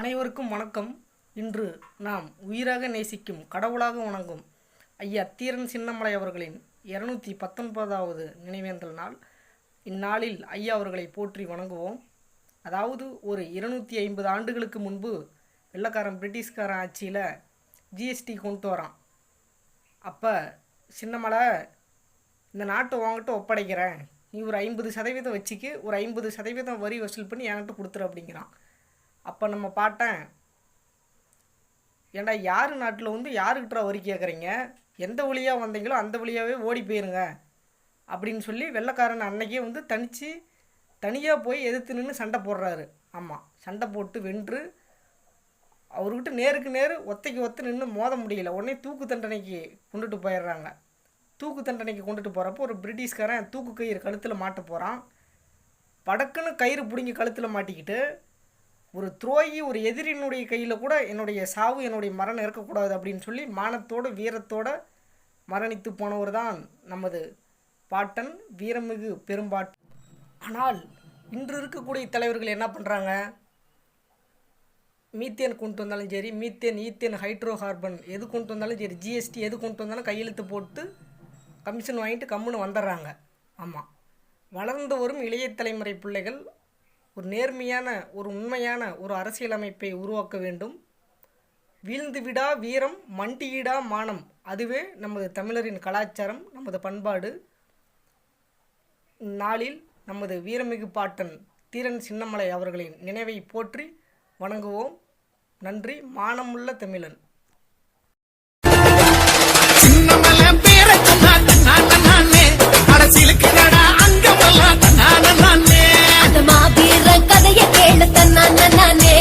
அனைவருக்கும் வணக்கம். இன்று நாம் உயிராக நேசிக்கும் கடவுளாக வணங்கும் ஐயா தீரன் சின்னமலை அவர்களின் 219வது நினைவேந்தல் நாள். இந்நாளில் ஐயா அவர்களை போற்றி வணங்குவோம். அதாவது ஒரு 250 ஆண்டுகளுக்கு முன்பு வெள்ளைக்காரன் பிரிட்டிஷ்காரன் ஆட்சியில் ஜிஎஸ்டி கொண்டு வரான். அப்போ சின்னமலை, இந்த நாட்டை வாங்கிட்டு ஒப்படைக்கிறேன், நீ ஒரு 50% வச்சுக்கு, ஒரு 50% வரி வசூல் பண்ணி என்கிட்ட கொடுத்துரு அப்படிங்கிறான். அப்போ நம்ம பாட்டேன், ஏண்டா யார் நாட்டில் யாருக்கிட்ட வரி கேட்குறீங்க, எந்த வழியாக வந்தீங்களோ அந்த வழியாகவே ஓடி போயிருங்க அப்படின்னு சொல்லி வெள்ளைக்காரன் அன்னைக்கே தனியாக போய் எதிர்த்து நின்று சண்டை போடுறாரு. ஆமாம், சண்டை போட்டு வென்று அவர்கிட்ட நேருக்கு நேர் ஒத்தைக்கு ஒத்து நின்று மோத முடியல. உடனே தூக்கு தண்டனைக்கு கொண்டுட்டு போயிடுறாங்க. தூக்கு தண்டனைக்கு கொண்டுட்டு போகிறப்போ ஒரு பிரிட்டிஷ்காரன் தூக்கு கயிறு கழுத்தில் மாட்ட போகிறான். படக்குன்னு கயிறு பிடிங்கி கழுத்தில் மாட்டிக்கிட்டு, ஒரு துரோகி, ஒரு எதிரினுடைய கையில் கூட என்னுடைய சாவு, என்னுடைய மரணம் இருக்கக்கூடாது அப்படின்னு சொல்லி மானத்தோடு வீரத்தோடு மரணித்து போனவர் தான் நமது பாட்டன் வீரமிகு பெரும்பாட்டன். ஆனால் இன்று இருக்கக்கூடிய தலைவர்கள் என்ன பண்ணுறாங்க? மீத்தேன் கொண்டு வந்தாலும் சரி, மீத்தேன், ஈத்தேன், ஹைட்ரோ கார்பன் எது கொண்டு வந்தாலும் சரி, ஜிஎஸ்டி எது கொண்டு வந்தாலும் கையெழுத்து போட்டு கமிஷன் வாங்கிட்டு கம்முன்னு வந்துடுறாங்க. ஆமாம், வளர்ந்து வரும் இளைய தலைமுறை பிள்ளைகள் ஒரு நேர்மையான, ஒரு உண்மையான ஒரு அரசியலமைப்பை உருவாக்க வேண்டும். வீழ்ந்து விடா வீரம், மண்டியிடா மானம், அதுவே நமது தமிழரின் கலாச்சாரம், நமது பண்பாடு. நாளில் நமது வீரமிகு பாட்டன் தீரன் சின்னமலை அவர்களின் நினைவை போற்றி வணங்குவோம். நன்றி. மானமுள்ள தமிழன். கதையை கேளு தன்னானே